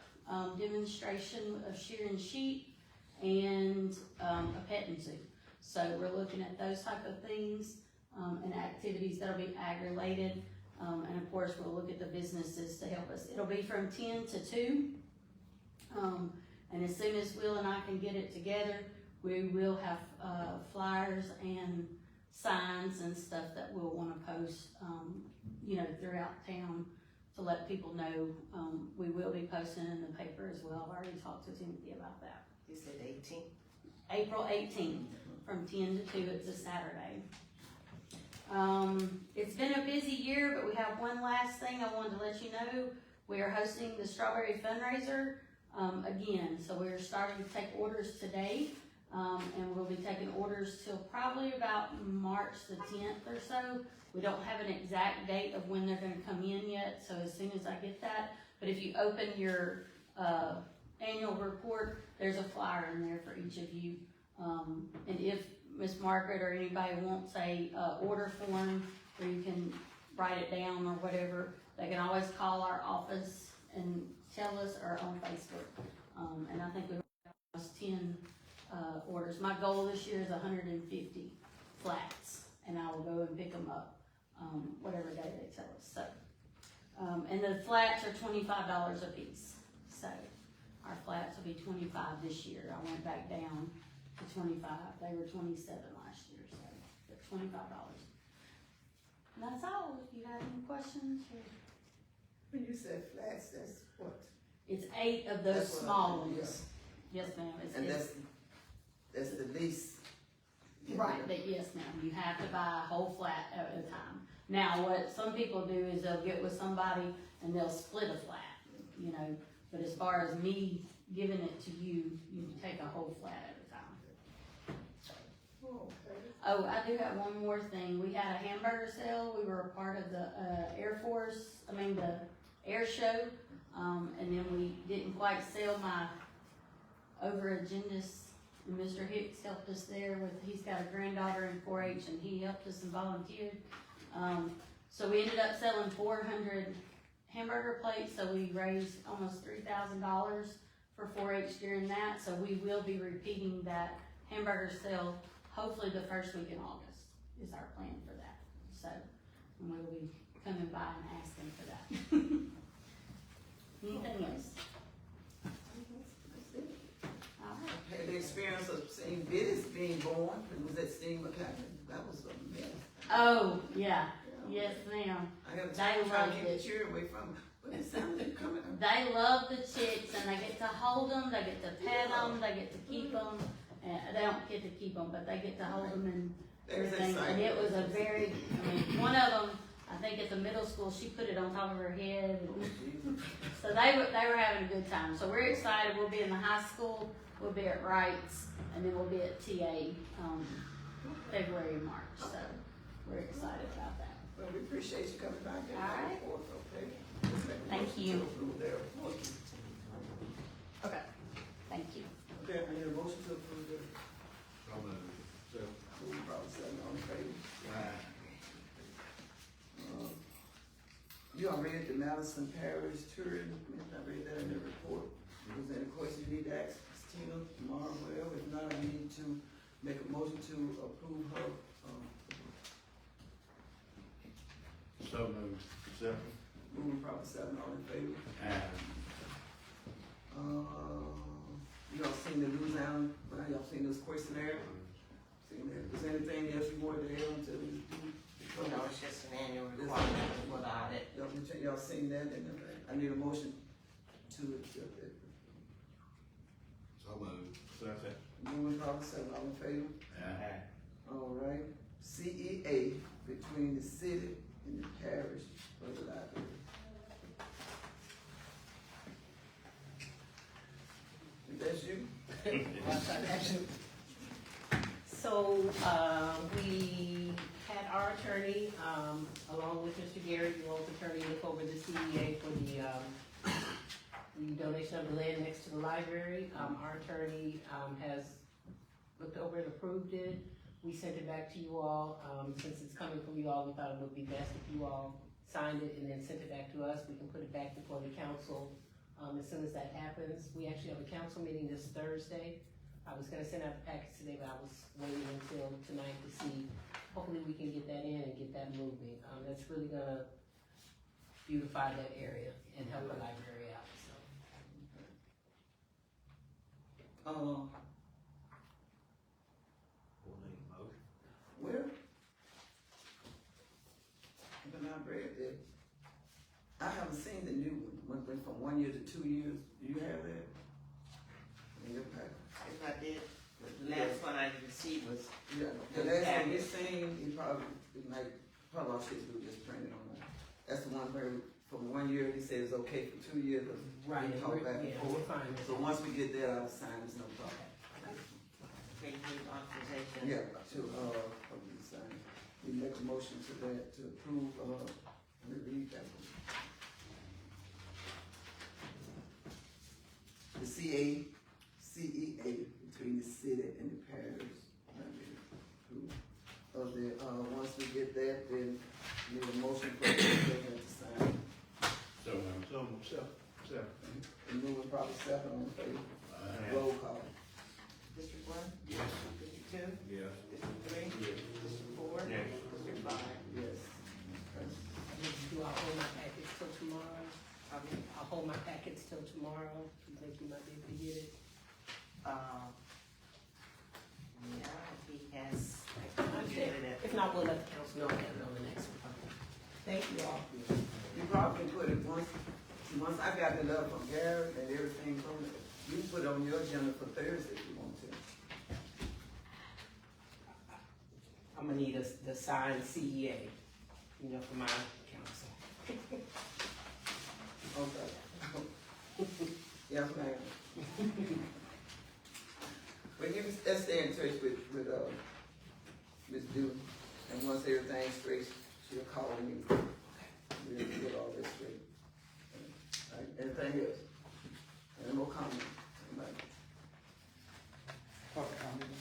demonstration of shearing sheep and a petting zoo. So we're looking at those type of things and activities that'll be ag related. And of course, we'll look at the businesses to help us. It'll be from 10 to 2. And as soon as Will and I can get it together, we will have flyers and signs and stuff that we'll want to post, throughout town to let people know. We will be posting in the paper as well. I've already talked to Timothy about that. You said 18? April 18th, from 10 to 2. It's a Saturday. It's been a busy year, but we have one last thing I wanted to let you know. We are hosting the Strawberry Fundraiser again. So we're starting to take orders today, and we'll be taking orders till probably about March the 10th or so. We don't have an exact date of when they're going to come in yet, so as soon as I get that. But if you open your annual report, there's a flyer in there for each of you. And if Miss Margaret or anybody wants a order form where you can write it down or whatever, they can always call our office and tell us, or on Facebook. And I think we've almost 10 orders. My goal this year is 150 flats, and I will go and pick them up whatever day they tell us. So, and the flats are $25 a piece. So our flats will be 25 this year. I went back down to 25. They were 27 last year, so they're $25. And that's all. If you have any questions, When you said flats, that's what? it's 8 of those That's what small I mean, ones. Yes, ma'am. And that's the least. Right, but yes, ma'am, you have to buy a whole flat at a time. Now, what some people do is they'll get with somebody and they'll split a flat, but as far as me giving it to you, you take a whole flat at a time. Oh, I do have one more thing. We had a hamburger sale. We were a part of the the air show, and then we didn't quite sell my over-agendas. And Mr. Hicks helped us there he's got a granddaughter in 4-H, and he helped us and volunteered. So we ended up selling 400 hamburger plates, so we raised almost $3,000 for 4-H during that. So we will be repeating that hamburger sale, hopefully the first week in August is our plan for that. So we'll be coming by and asking for that. Anything else? All right. I had the experience of seeing Biddy's being born, it was at Steve McCaffrey, that was a mess. Oh, yeah, yes ma'am. I had to They try to loved keep it. the chair away from him, but it sounded coming. They love the chicks and they get to hold them, they get to pet them, they get to keep them. They don't get to keep them, but they get to hold them and everything. And it was a very, one of them, I think at the middle school, she put it on top of her head. So they were having a good time. So we're excited. We'll be in the high school, we'll be at Wrights, and then we'll be at TA, February and March. So we're excited about that. Well, we appreciate you coming back and All right. forth, okay? Thank you. Okay, Okay. Thank you. I need a motion to approve the, moving probably second, all in favor? You all read the Madison Parish tourism, I read that in the report. If there's any questions you need to ask Tina tomorrow, whatever, if not, I need to make a motion to approve her, So moved. Second. moving probably seven, all in favor? You all seen the Louisiana, y'all seen this questionnaire? Seen that, is there anything else you wanted to add on to? No, it's just an annual requirement for the audit. Y'all seen that, and I need a motion to accept it. So moved. Second. Moving probably seven, all in favor? All right, CEA between the city and the parish for the library. That's you? So, we had our attorney, along with Mr. Gary, your old attorney, look over the CEA for the donation of the land next to the library. Our attorney, has looked over it, approved it. We sent it back to you all. Since it's coming from you all, we thought it would be best if you all signed it and then sent it back to us. We can put it back before the council, as soon as that happens. We actually have a council meeting this Thursday. I was gonna send out the packets today, but I was waiting until tonight to see, hopefully we can get that in and get that moving. That's really gonna beautify that area and help the library out, so. Where? But I read that. I haven't seen the new one, went from 1 year to 2 years. Do you have that? In your packet? If I did, the last one I received was, Yeah, the last one you seen, you probably, probably all shit do just print it on there. That's the one where from 1 year, he said it's okay for 2 years. Right, We talk back and yeah, forth. we're fine with So that. once we get that, I'll sign, it's no problem. they need authorization. Yeah, to, what did we sign? We make a motion to that, to approve, let me read that one. The CEA between the city and the parish. Let me approve of the, once we get that, then need a motion for the president to sign. So moved. Second. And moving probably second on the favor. Roll call. District one? Yes. District two? Yes. District three? District four? Yes. District five? Yes. Do I hold my packets till tomorrow? Okay. I'll hold my packets till tomorrow. You think you might be able to get it? Yeah, he has. If not, we'll let the council know that on the next one. Thank you all. You probably can put it once I got the letter from Gary and everything from it, you can put it on your agenda for Thursday if you want to. I'm gonna need the signed CEA, for my council. Okay. Yes, ma'am. Well, you can stay in touch with Ms. Dewey, and once everything's straight, she'll call me. We'll get all this straight. All right, anything else? Any more comments? Anybody? Public comment.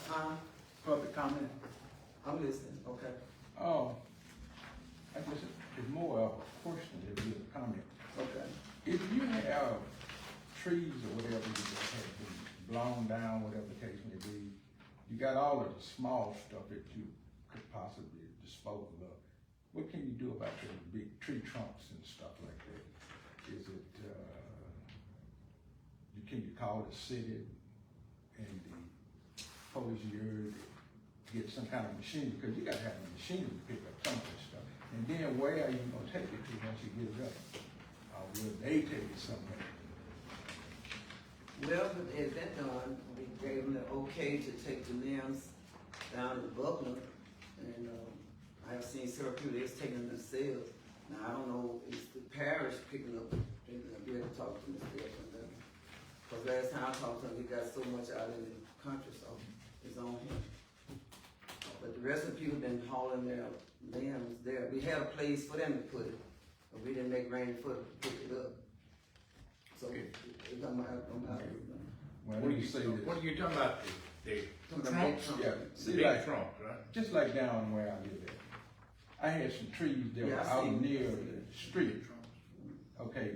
Huh? Public comment. I'm listening, okay. Oh, I guess it's more of a question than it is a comment. Okay. If you have trees or whatever that have been blown down, whatever the case may be, you got all of the small stuff that you could possibly dispose of. what can you do about the big tree trunks and stuff like that? Is it, can you call the city and the police yard, get some kind of machine, because you gotta have a machine to pick up some of this stuff. And then where are you gonna take it to once you get it up? Or will they take it somewhere? Well, but at that time, we gave them the okay to take the limbs down to Buckner, and, I have seen several people that's taking them themselves. Now, I don't know, is the parish picking up, we have to talk to Mr. Evans. Cause last time I talked to him, he got so much out in the country, so it's on him. But the rest of the people been hauling their limbs there. We had a place for them to put it, but we didn't make rain for them to pick it up. So, it's not my. Well, let me say this. What are you talking about, the trunks? Yeah, The see, big like, trunks, right? just like down where I live at. I had some trees that were Yeah, I out seen near it. the street. Okay,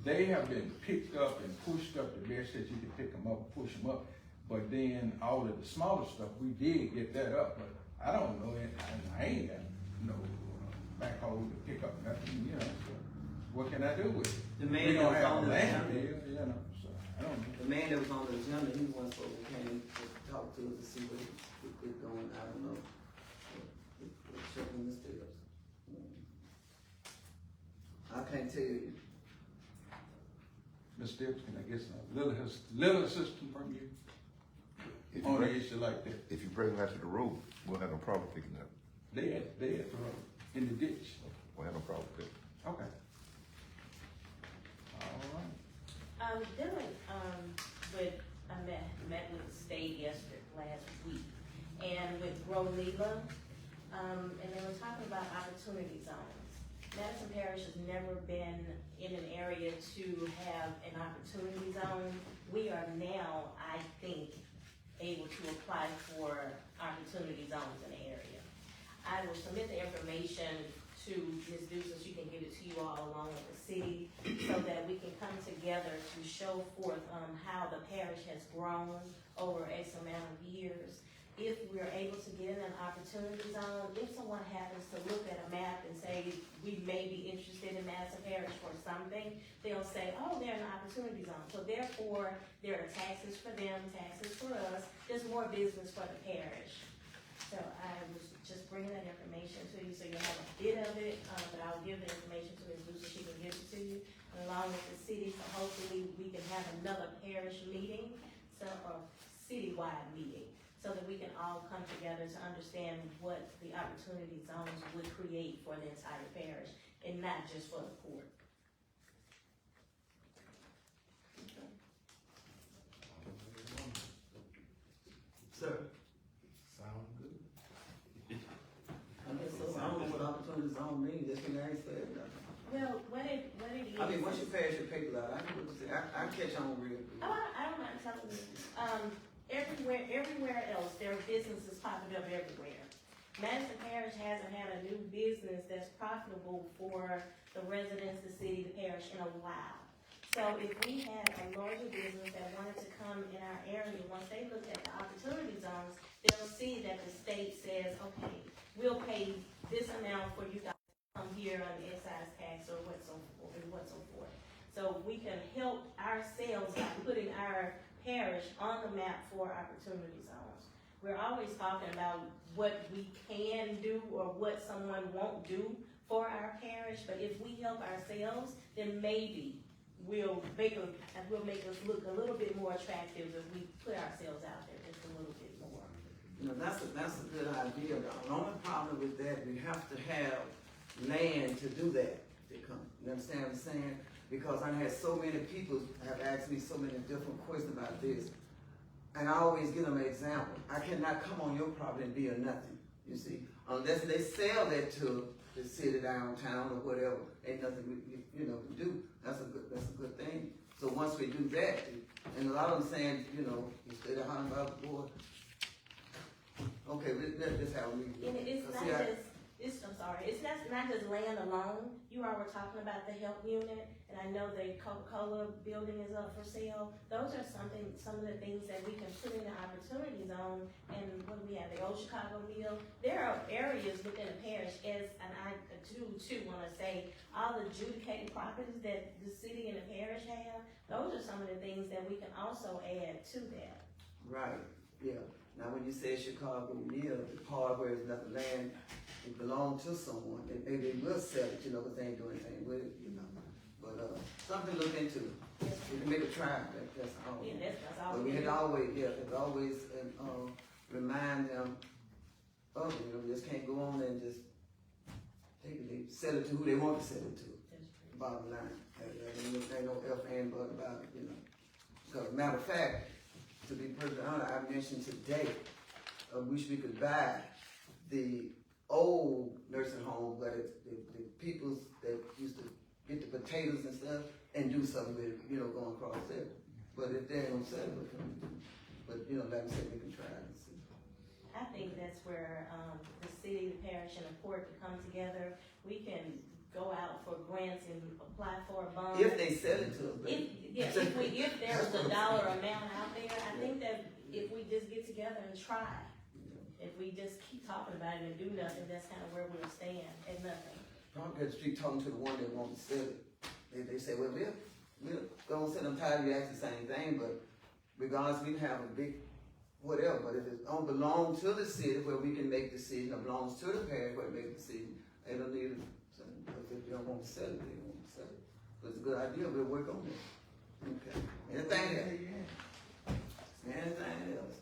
they have been picked up and pushed up the best that you can pick them up, push them up. But then all of the smaller stuff, we did get that up, but I don't know it, I ain't got no backhoe to pick up nothing, you know, so what can I do with it? The man We that don't was have on a the land agenda. there, you know, so I don't know. The man that was on the agenda, he was supposed to came to talk to us to see what is going, I don't know. Checking the steps. I can't tell you. Ms. Stibbs, can I get some little assistance from you If on you an bring, issue like that? if you bring them out to the road, we'll have no problem picking up. They at the road, in the ditch. We'll have no problem picking. Okay. All right. Dylan, I met with the state last week, and with Rolila, and they were talking about opportunity zones. Madison Parish has never been in an area to have an opportunity zone. We are now, I think, able to apply for opportunity zones in the area. I will submit the information to Ms. Deuce so she can give it to you all along with the city, so that we can come together to show forth how the parish has grown over X amount of years. If we're able to get in an opportunity zone, if someone happens to look at a map and say, we may be interested in Madison Parish for something, they'll say, oh, they're in an opportunity zone. So therefore, there are taxes for them, taxes for us, there's more business for the parish. So I was just bringing that information to you, so you'll have a bit of it, but I'll give the information to Ms. Lucy, she can give it to you, along with the city, so hopefully we can have another parish meeting, or citywide meeting, so that we can all come together to understand what the opportunity zones would create for the entire parish, and not just for the court. Sir? Sound good. I guess so. I don't know what opportunity zone means, that's what I ain't said nothing. Well, what it is. I mean, once you pass your paper out, I catch on real good. Oh, I don't mind telling you. Everywhere else, there are businesses popping up everywhere. Madison Parish hasn't had a new business that's profitable for the residents, the city, the parish in a while. So if we had a larger business that wanted to come in our area, once they look at the opportunity zones, they'll see that the state says, okay, we'll pay this amount for you guys to come here on the excise tax or what so forth. So we can help ourselves by putting our parish on the map for opportunity zones. We're always talking about what we can do or what someone won't do for our parish, but if we help ourselves, then maybe will make us look a little bit more attractive if we put ourselves out there just a little bit more. You know, that's a good idea. The only problem with that, we have to have land to do that. You understand what I'm saying? Because I had so many people have asked me so many different questions about this. And I always give them an example. I cannot come on your property and be a nothing, you see. Unless they sell that to the city downtown or whatever, ain't nothing we do. That's a good thing. So once we do that, and a lot of them saying, instead of $100 board, okay, let's have a meeting. And it's not just land alone. You all were talking about the health unit, and I know the Coca-Cola building is up for sale. Those are some of the things that we can put in the opportunity zone. And when we have the Old Chicago Mill, there are areas within the parish, and I too want to say, all the adjudicated properties that the city and the parish have, those are some of the things that we can also add to that. Right, yeah. Now, when you say Chicago Mill, the part where there's nothing land, it belongs to someone, and maybe they will sell it, but they ain't doing anything with it, But, something to look into. We can make a try, that's all. Yeah, that's all. But we had always, remind them of it, just can't go on and just take it, they sell it to who they want to sell it to. Bottom line, there ain't no ifs and buts about it, Because matter of fact, to be perfectly honest, I mentioned today, wish we could buy the old nursing home where the peoples that used to get the potatoes and stuff and do something with it, going across there. But if they don't sell it, but like I said, we can try it and see. I think that's where, the city, the parish, and the port can come together. We can go out for grants and apply for a bond. If they sell it to us. If there's a dollar amount out there, I think that if we just get together and try, if we just keep talking about it and do nothing, that's kind of where we'll stand at nothing. Probably got to keep talking to the one that wants to sell it. They say, well, we'll go and sell them tired, you ask the same thing, but regardless, we can have a big whatever, but if it don't belong to the city where we can make decisions, or belongs to the parish where we make decisions, they don't need it. If they don't want to sell it, they don't want to sell it. But it's a good idea, we'll work on it. Okay. Anything else? Anything else?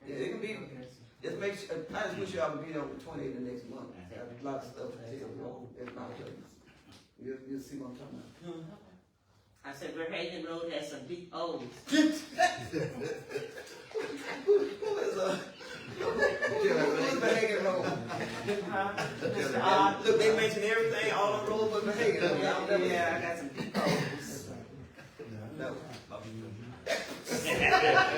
Yeah, it can be, just make sure, I just wish y'all would be on the 28th of next month. I have a lot of stuff to tell you at my place. You'll see what I'm talking about. I said, Verhagen Road has some big O's. Who is Verhagen Road? Look, they mentioned everything, all the roads but Verhagen. Yeah, I got some people. No.